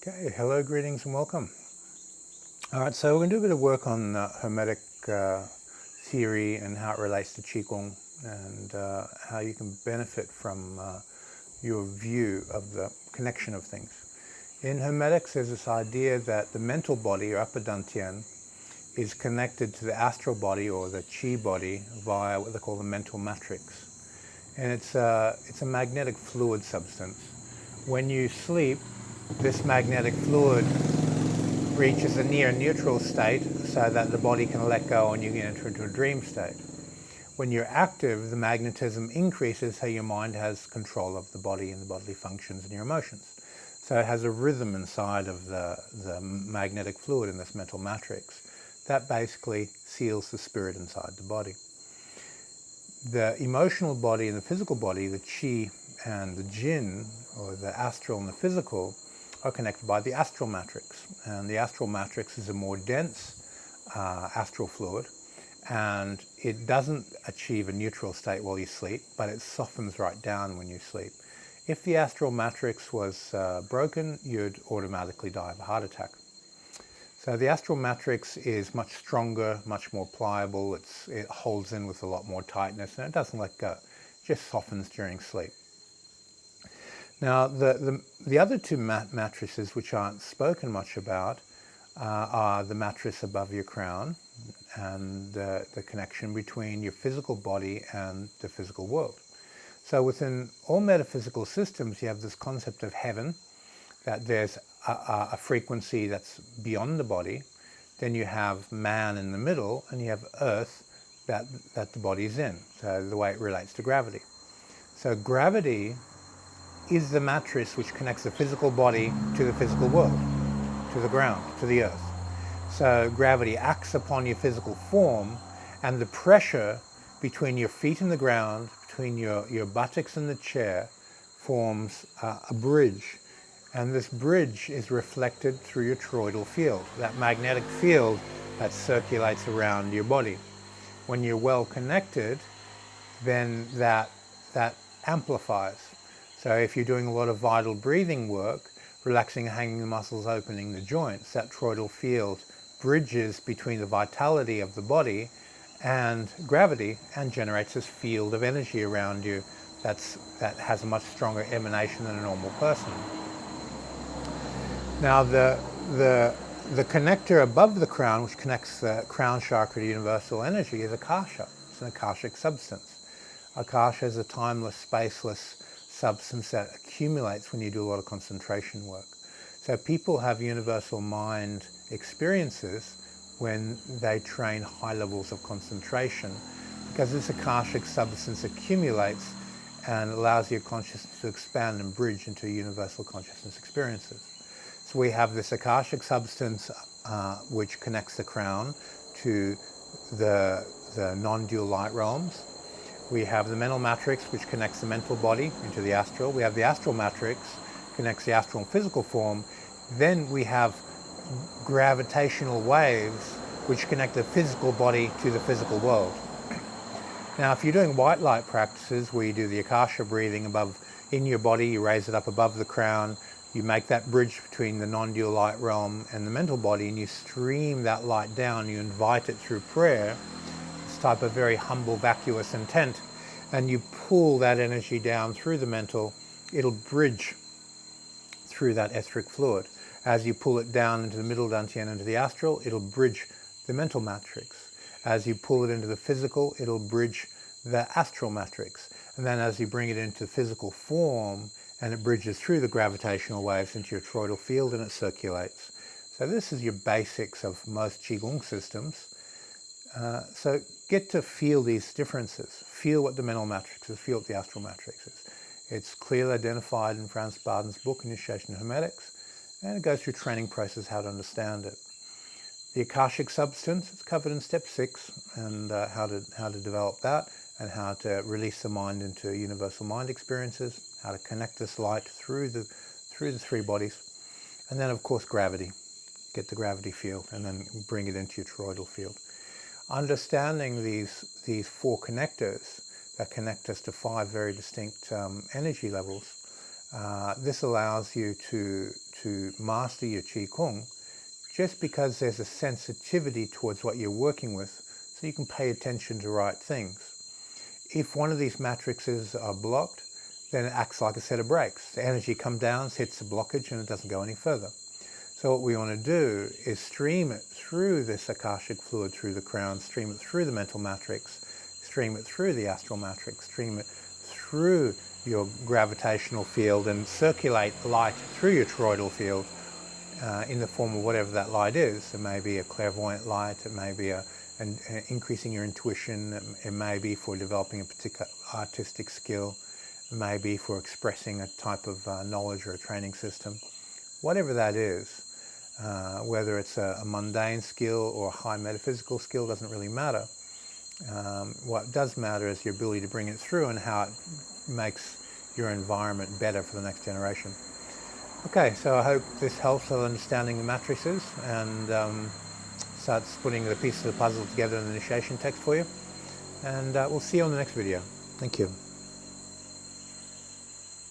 Okay, hello, greetings and welcome. All right, so we're going to do a bit of work on Hermetic theory and how it relates to Qigong and how you can benefit from your view of the connection of things. In Hermetics, there's this idea that the mental body, or upper dantian, is connected to the astral body, or the Qi body, via what they call the mental matrix. And it's a magnetic fluid substance. When you sleep, this magnetic fluid reaches a near neutral state so that the body can let go and you can enter into a dream state. When you're active, the magnetism increases so your mind has control of the body and the bodily functions and your emotions. So it has a rhythm inside of the magnetic fluid in this mental matrix that basically seals the spirit inside the body. The emotional body and the physical body, the Qi and the Jin, or the astral and the physical, are connected by the astral matrix. And the astral matrix is a more dense astral fluid, and it doesn't achieve a neutral state while you sleep, but it softens right down when you sleep. If the astral matrix was broken, you'd automatically die of a heart attack. So the astral matrix is much stronger, much more pliable, it holds in with a lot more tightness, and it doesn't let go. It just softens during sleep. Now, the other two matrices, which aren't spoken much about, are the mattress above your crown and the connection between your physical body and the physical world. So within all metaphysical systems, you have this concept of heaven, that there's a frequency that's beyond the body. Then you have man in the middle, and you have earth that the body's in, so the way it relates to gravity. So gravity is the mattress which connects the physical body to the physical world, to the ground, to the earth. So gravity acts upon your physical form, and the pressure between your feet and the ground, between your buttocks and the chair, forms a bridge. And this bridge is reflected through your toroidal field, that magnetic field that circulates around your body. When you're well connected, then that amplifies. So if you're doing a lot of vital breathing work, relaxing, hanging the muscles, opening the joints, that toroidal field bridges between the vitality of the body and gravity and generates this field of energy around you that has a much stronger emanation than a normal person. Now the connector above the crown, which connects the crown chakra to universal energy, is akasha. It's an akashic substance. Akasha is a timeless, spaceless substance that accumulates when you do a lot of concentration work. So people have universal mind experiences when they train high levels of concentration, because this akashic substance accumulates and allows your consciousness to expand and bridge into universal consciousness experiences. So we have this akashic substance which connects the crown to the non-dual light realms. We have the mental matrix, which connects the mental body into the astral. We have the astral matrix, connects the astral and physical form. Then we have gravitational waves, which connect the physical body to the physical world. Now, if you're doing white light practices, where you do the akasha breathing in your body, you raise it up above the crown, you make that bridge between the non-dual light realm and the mental body, and you stream that light down, you invite it through prayer, this type of very humble, vacuous intent, and you pull that energy down through the mental, it'll bridge through that etheric fluid. As you pull it down into the middle dantian, into the astral, it'll bridge the mental matrix. As you pull it into the physical, it'll bridge the astral matrix. And then as you bring it into physical form, and it bridges through the gravitational waves into your toroidal field, and it circulates. So this is your basics of most Qigong systems. So get to feel these differences. Feel what the mental matrix is, feel what the astral matrix is. It's clearly identified in Franz Baden's book, Initiation in Hermetics, and it goes through training process how to understand it. The akashic substance is covered in step 6, and how to develop that, and how to release the mind into universal mind experiences, how to connect this light through the 3 bodies, and then of course gravity. Get the gravity field and then bring it into your toroidal field. Understanding these 4 connectors that connect us to 5 very distinct energy levels, this allows you to to master your Qigong, just because there's a sensitivity towards what you're working with, so you can pay attention to the right things. If one of these matrices are blocked, then it acts like a set of brakes. The energy comes down, hits the blockage, and it doesn't go any further. So what we want to do is stream it through this Akashic fluid, through the crown, stream it through the mental matrix, stream it through the astral matrix, stream it through your gravitational field, and circulate light through your toroidal field in the form of whatever that light is. It may be a clairvoyant light, it may be an increasing your intuition, it may be for developing a particular artistic skill, it may be for expressing a type of knowledge or a training system. Whatever that is, whether it's a mundane skill or a high metaphysical skill, doesn't really matter. What does matter is your ability to bring it through and how it makes your environment better for the next generation. Okay, so I hope this helps with understanding the matrices and starts putting the pieces of the puzzle together in the initiation text for you. And we'll see you on the next video. Thank you.